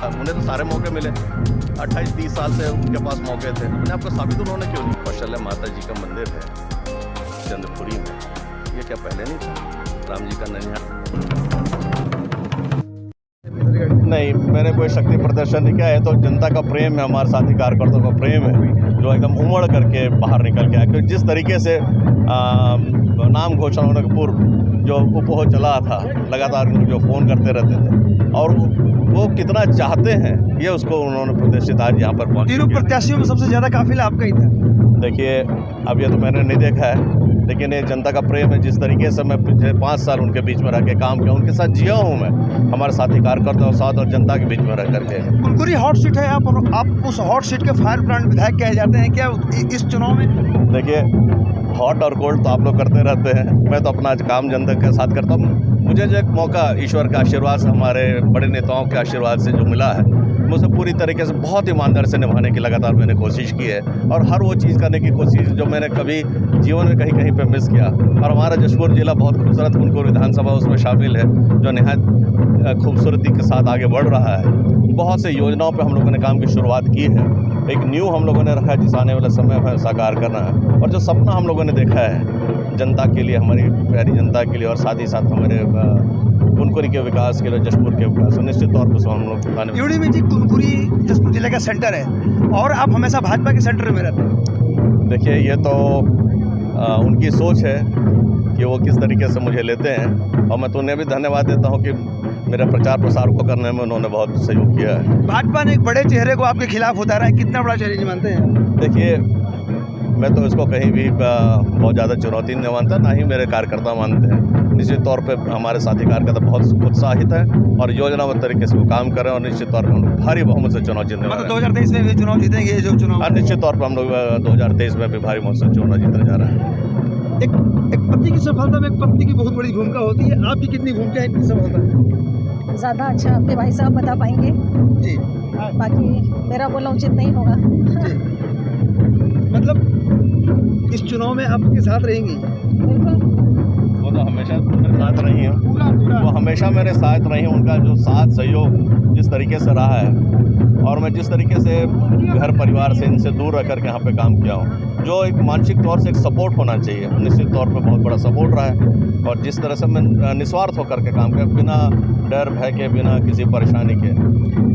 उन्हें तो सारे मौके मिले, 28-30 साल से उनके पास मौके थे, अपने आप को साबित उन्होंने क्यों नहीं। कौशल्या माता जी का मंदिर है चंद्रपुरी में, ये क्या पहले नहीं था राम जी का ननिहाल? नहीं, मैंने कोई शक्ति प्रदर्शन नहीं किया है, तो जनता का प्रेम है, हमारे साथी कार्यकर्ताओं का प्रेम है जो एकदम उमड़ करके बाहर निकल के आया। क्योंकि जिस तरीके से नाम घोषणा होने के पूर्व जो उपहो चला था, लगातार जो फ़ोन करते रहते थे और वो कितना चाहते हैं ये उसको उन्होंने प्रदर्शित आज यहाँ पर पहुँच। तीनों प्रत्याशियों में सबसे ज़्यादा काफिला आपका ही था। देखिए, अब ये तो मैंने नहीं देखा है, लेकिन ये जनता का प्रेम है। जिस तरीके से मैं पिछले 5 साल उनके बीच में रह के काम किया, उनके साथ जिया हूँ मैं, हमारे साथी कार्यकर्ताओं के साथ और जनता के बीच में रह करके। कुनकुरी हॉट सीट है, आप उस हॉट सीट के फायर ब्रांड विधायक कहे जाते हैं क्या इस चुनाव में? देखिए, हॉट और कोल्ड तो आप लोग करते रहते हैं, मैं तो अपना काम जनता के साथ करता हूँ। मुझे जो एक मौका ईश्वर के आशीर्वाद से, हमारे बड़े नेताओं के आशीर्वाद से जो मिला है, मुझे पूरी तरीके से बहुत ईमानदारी से निभाने की लगातार मैंने कोशिश की है और हर वो चीज़ करने की कोशिश जो मैंने कभी जीवन में कहीं कहीं पे मिस किया। और हमारा जशपुर जिला बहुत खूबसूरत कुनकुरी विधानसभा उसमें शामिल है, जो निहायत खूबसूरती के साथ आगे बढ़ रहा है। बहुत से योजनाओं पे हम लोगों ने काम की शुरुआत की है, एक न्यू हम लोगों ने रखा है जिस आने वाले समय में साकार करना है। और जो सपना हम लोगों ने देखा है जनता के लिए, हमारी प्यारी जनता के लिए और साथ ही साथ हमारे कुनकुरी के विकास के लिए, जशपुर के विकास, निश्चित तौर पर हम लोग। यूडी में जी कुनकुरी जशपुर जिले का सेंटर है और आप हमेशा भाजपा के सेंटर में रहते हैं। देखिए, ये तो उनकी सोच है कि वो किस तरीके से मुझे लेते हैं और मैं तो उन्हें भी धन्यवाद देता हूँ कि मेरा प्रचार प्रसार को करने में उन्होंने बहुत सहयोग किया है। भाजपा ने एक बड़े चेहरे को आपके खिलाफ उतारा है, कितना बड़ा चैलेंज मानते हैं? देखिए, मैं तो इसको कहीं भी बहुत ज़्यादा चुनौती नहीं मानता, ना ही मेरे कार्यकर्ता मानते हैं। निश्चित तौर पे हमारे साथी कार्यकर्ता बहुत उत्साहित है और योजनाबद्ध तरीके से वो काम करें और निश्चित तौर पर हम लोग भारी बहुमत से चुनाव जीतने वाले हैं। 2023 में भी चुनाव जीतेंगे जो चुनाव? निश्चित तौर पर हम लोग 2023 में भी भारी बहुमत से चुनाव जीतने जा रहे हैं। एक पति की सफलता में एक पत्नी की बहुत बड़ी भूमिका होती है, आपकी कितनी भूमिका है इनकी सफलता में? ज़्यादा अच्छा आपके भाई साहब बता पाएंगे जी, बाकी मेरा बोलना उचित नहीं होगा। जी। मतलब इस चुनाव में आपके साथ रहेंगी? बिल्कुल, वो तो हमेशा मेरे साथ रही हैं, पूरा वो हमेशा मेरे साथ रही हैं। उनका जो साथ सहयोग जिस तरीके से रहा है और मैं जिस तरीके से घर परिवार से इनसे दूर रह करके यहाँ पे काम किया हूँ, जो एक मानसिक तौर से एक सपोर्ट होना चाहिए, निश्चित तौर पे बहुत बड़ा सपोर्ट रहा है। और जिस तरह से मैं निस्वार्थ होकर के काम किया, बिना डर भय के, बिना किसी परेशानी के।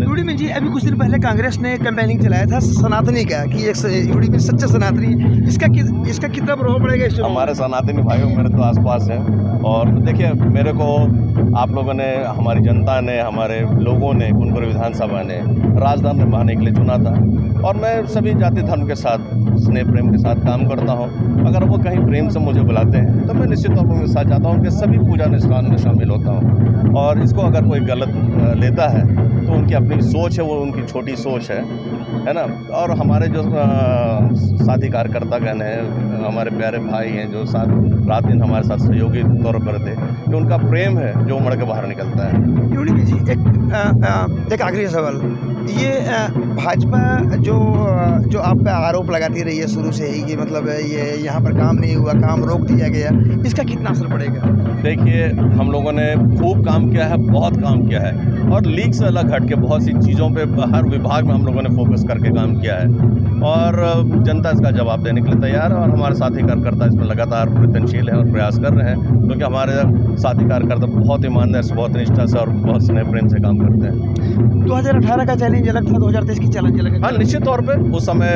यूडी में जी अभी कुछ दिन पहले कांग्रेस ने कैंपेनिंग चलाया था सनातनी का कि एक यूडी में सच्चा सनातनी, इसका कितना प्रभाव पड़ेगा इस चुनाव? हमारे सनातनी भाइयों मेरे तो आसपास हैं और देखिए, मेरे को आप लोगों ने, हमारी जनता ने, हमारे लोगों ने, कुनकुरी विधानसभा ने राजधानी निभाने के लिए चुना था और मैं सभी जाति धर्म के साथ स्नेह प्रेम के साथ काम करता हूँ। अगर वो कहीं प्रेम से मुझे बुलाते हैं तो मैं निश्चित तौर पर उनके साथ जाता हूँ कि सभी पूजा अनुष्ठान में शामिल होता हूँ। और इसको अगर कोई गलत लेता है तो उनकी अपनी सोच है, वो उनकी छोटी सोच है ना। और हमारे जो साथी कार्यकर्ता गण हैं, हमारे प्यारे भाई हैं जो साथ रात दिन हमारे साथ सहयोगी तौर पर थे, ये उनका प्रेम है जो उमड़ के बाहर निकलता है। यूडी में जी एक आखिरी सवाल, ये भाजपा जो आप पे आरोप लगाती रही है शुरू से ही कि मतलब ये यहाँ पर काम नहीं हुआ, काम रोक दिया गया, इसका कितना असर पड़ेगा? देखिए, हम लोगों ने खूब काम किया है, बहुत काम किया है और लीग से अलग हट के बहुत सी चीज़ों पे हर विभाग में हम लोगों ने फोकस करके काम किया है और जनता इसका जवाब देने के लिए तैयार है और हमारे साथी कार्यकर्ता इसमें लगातार प्रयत्नशील हैं और प्रयास कर रहे हैं, क्योंकि हमारे साथी कार्यकर्ता बहुत ईमानदार से, बहुत निष्ठा से और बहुत स्नेह प्रेम से काम करते हैं। 2018 का चैलेंज अलग था, 2023 की चैलेंज अलग है। हाँ, निश्चित तौर पे उस समय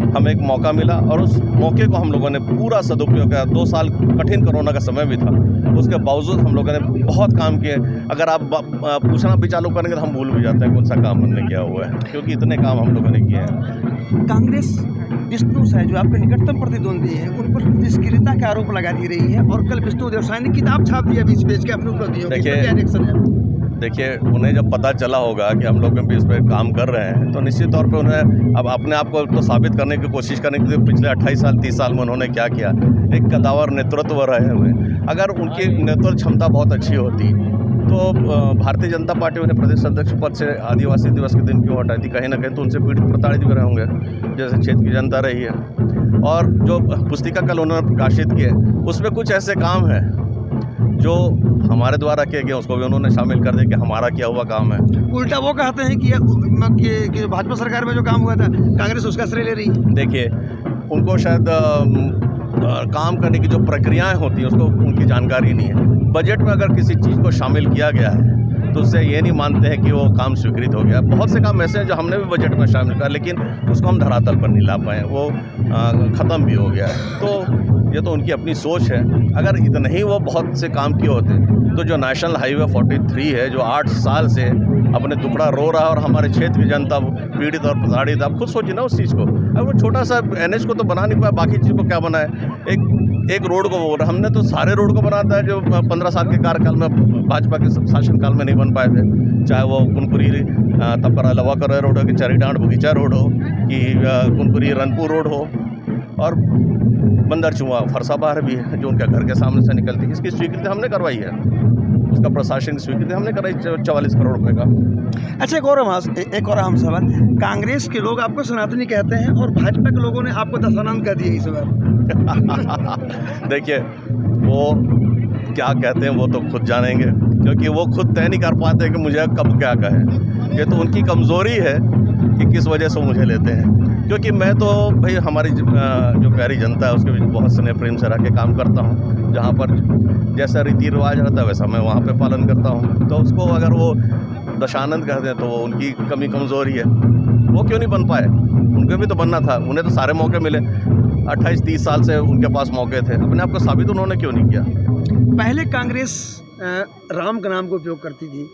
हमें एक मौका मिला और उस मौके को हम लोगों ने पूरा सदुपयोग किया। 2 साल कठिन कोरोना का समय भी था, उसके बावजूद हम लोगों ने बहुत काम किए। अगर आप पूछना भी चालू करेंगे तो हम भूल भी जाते हैं कौन सा काम हमने किया हुआ है, क्योंकि इतने काम हम लोगों ने किए हैं। कांग्रेस विष्णु साय जो आपके निकटतम प्रतिद्वंदी है, उन पर निष्क्रियता के आरोप लगाती रही है और कल विष्णु देव साय ने किताब छाप दिया बीच पेज के अपने उपलब्धियों की, क्या रिएक्शन है? देखिए, उन्हें जब पता चला होगा कि हम लोग भी इस पर काम कर रहे हैं तो निश्चित तौर पे उन्हें अब अपने आप को तो साबित करने की कोशिश करने के लिए पिछले 28 साल 30 साल में उन्होंने क्या किया, एक कदावर नेतृत्व रहे हुए। अगर उनकी नेतृत्व क्षमता बहुत अच्छी होती तो भारतीय जनता पार्टी उन्हें प्रदेश अध्यक्ष पद से आदिवासी दिवस के दिन क्यों हटाई थी? कहीं ना कहीं तो उनसे पीड़ित प्रताड़ित भी रहे होंगे, जैसे क्षेत्र की जनता रही है। और जो पुस्तिका कल उन्होंने प्रकाशित की है उसमें कुछ ऐसे काम हैं जो हमारे द्वारा किए गए उसको भी उन्होंने शामिल कर दिया कि हमारा किया हुआ काम है। उल्टा वो कहते हैं कि भाजपा सरकार में जो काम हुआ था कांग्रेस उसका श्रेय ले रही है। देखिए, उनको शायद काम करने की जो प्रक्रियाएं होती हैं उसको उनकी जानकारी नहीं है। बजट में अगर किसी चीज़ को शामिल किया गया है तो उससे ये नहीं मानते हैं कि वो काम स्वीकृत हो गया। बहुत से काम ऐसे हैं जो हमने भी बजट में शामिल किया लेकिन उसको हम धरातल पर नहीं ला पाए, वो ख़त्म भी हो गया है। तो ये तो उनकी अपनी सोच है। अगर इतने ही वो बहुत से काम किए होते तो जो नेशनल हाईवे 43 है जो 8 साल से अपने टुकड़ा रो रहा है और हमारे क्षेत्र की जनता पीड़ित और प्रताड़ित, आप खुद सोचिए ना उस चीज़ को। अब वो छोटा सा NH को तो बना नहीं पाया, बाकी चीज़ को क्या बनाए। एक रोड को बोल रहा, हमने तो सारे रोड को बनाता है जो 15 साल के कार्यकाल में भाजपा के शासनकाल में नहीं बन पाए थे। चाहे वो कुनकुरी तपरा लवाकर रोड हो कि चरीडांड बगीचा रोड हो कि कुनकुरी रनपुर रोड हो और बंदर चुआ फरसाबार भी है जो उनके घर के सामने से निकलती है। इसकी स्वीकृति हमने करवाई है, उसका प्रशासनिक स्वीकृति हमने कराई 44 करोड़ रुपए का। अच्छा, एक और अहम सवाल, कांग्रेस के लोग आपको सनातनी कहते हैं और भाजपा के लोगों ने आपको दशानंद कह दिया इस बार। देखिए, वो क्या कहते हैं वो तो खुद जानेंगे, क्योंकि वो खुद तय नहीं कर पाते कि मुझे कब क्या कहें। ये तो उनकी कमज़ोरी है कि किस वजह से मुझे लेते हैं। क्योंकि मैं तो भाई हमारी जो प्यारी जनता है उसके बीच बहुत स्नेह प्रेम से रह के काम करता हूँ। जहाँ पर जैसा रीति रिवाज रहता है वैसा मैं वहाँ पे पालन करता हूँ। तो उसको अगर वो दशानंद कहते हैं तो वो उनकी कमी कमज़ोरी है। वो क्यों नहीं बन पाए? उनको भी तो बनना था, उन्हें तो सारे मौके मिले। 28-30 साल से उनके पास मौके थे, अपने आप को साबित उन्होंने क्यों नहीं किया? पहले कांग्रेस राम का नाम का उपयोग करती थी,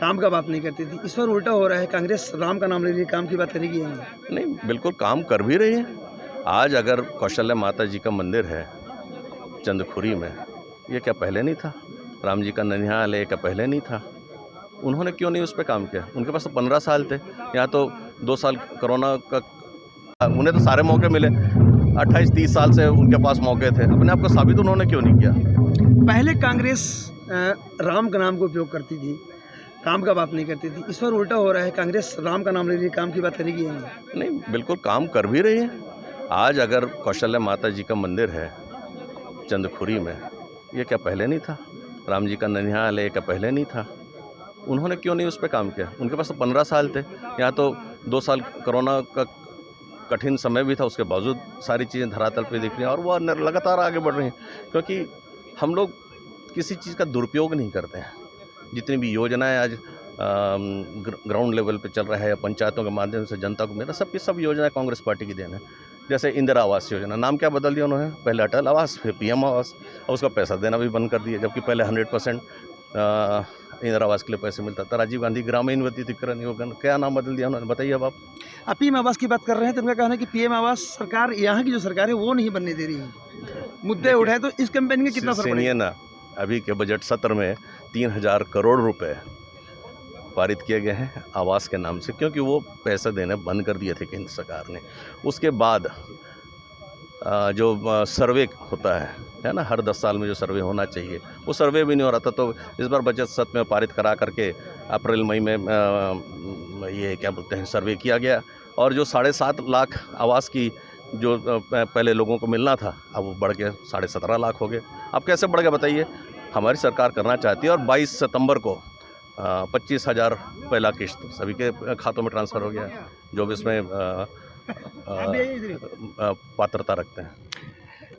काम का बात नहीं करती थी। इस बार उल्टा हो रहा है, कांग्रेस राम का नाम ले रही है, काम की बात करेगी या नहीं? नहीं, बिल्कुल काम कर भी रही है। आज अगर कौशल्या माता जी का मंदिर है चंदखुरी में, ये क्या पहले नहीं था? राम जी का ननिहाल है, क्या पहले नहीं था? उन्होंने क्यों नहीं उस पर काम किया? उनके पास तो 15 साल थे, यहाँ तो 2 साल कोरोना का, उन्हें तो सारे मौके मिले। 28-30 साल से उनके पास मौके थे, अपने आप को साबित उन्होंने क्यों नहीं किया? पहले कांग्रेस राम का नाम का उपयोग करती थी, काम का बात नहीं करती थी। इस बार उल्टा हो रहा है, कांग्रेस राम का नाम ले रही है, काम की बात करेगी या नहीं? नहीं, बिल्कुल काम कर भी रही है। आज अगर कौशल्या माता जी का मंदिर है चंदखुरी में, ये क्या पहले नहीं था? राम जी का ननिहाल है, क्या पहले नहीं था? उन्होंने क्यों नहीं उस पर काम किया? उनके पास तो 15 साल थे, यहाँ तो 2 साल कोरोना का कठिन समय भी था, उसके बावजूद सारी चीज़ें धरातल पे दिख रही हैं और वह लगातार आगे बढ़ रही हैं। क्योंकि हम लोग किसी चीज़ का दुरुपयोग नहीं करते हैं। जितनी भी योजनाएं आज ग्राउंड लेवल पे चल रहा है या पंचायतों के माध्यम से जनता को मिला, सबकी सब योजनाएं कांग्रेस पार्टी की देन है। जैसे इंदिरा आवास योजना, नाम क्या बदल दिया उन्होंने? पहले अटल आवास, फिर PM आवास, और उसका पैसा देना भी बंद कर दिया। जबकि पहले 100% इंदिरा आवास के लिए पैसे मिलता था। राजीव गांधी ग्रामीण विद्युतीकरण योजना, क्या नाम बदल दिया उन्होंने, बताइए अब आप। PM आवास की बात कर रहे हैं तो उनका कहना है कि PM आवास सरकार, यहाँ की जो सरकार है वो नहीं बनने दे रही है। मुद्दे उठाए तो इस कैंपेन के कितना असर पड़ेगा? सुनिए ना, अभी के बजट सत्र में 3000 करोड़ रुपए पारित किए गए हैं आवास के नाम से, क्योंकि वो पैसे देने बंद कर दिए थे केंद्र सरकार ने। उसके बाद जो सर्वे होता है ना, हर 10 साल में जो सर्वे होना चाहिए, वो सर्वे भी नहीं हो रहा था। तो इस बार बजट सत्र में पारित करा करके अप्रैल मई में ये क्या बोलते हैं सर्वे किया गया, और जो 7.5 लाख आवास की जो पहले लोगों को मिलना था, अब वो बढ़ के 17.5 लाख हो गए। अब कैसे बढ़ गया बताइए? हमारी सरकार करना चाहती है और 22 सितंबर को 25,000 पहला किस्त सभी के खातों में ट्रांसफ़र हो गया, जो भी इसमें पात्रता रखते हैं।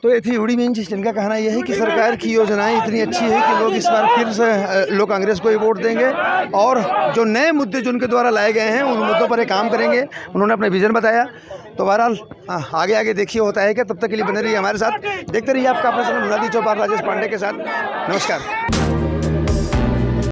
तो ये थी उड़ी मीन, जिनका कहना यह है कि सरकार की योजनाएं इतनी अच्छी है कि लोग इस बार फिर से लोग कांग्रेस को ही वोट देंगे और जो नए मुद्दे जो उनके द्वारा लाए गए हैं उन मुद्दों पर ये काम करेंगे। उन्होंने अपना विजन बताया। तो बहरहाल आगे आगे देखिए होता है क्या। तब तक के लिए बने रहिए हमारे साथ, देखते रहिए आपका अपना चैनल मुनादी चौपाल राजेश पांडे के साथ। नमस्कार।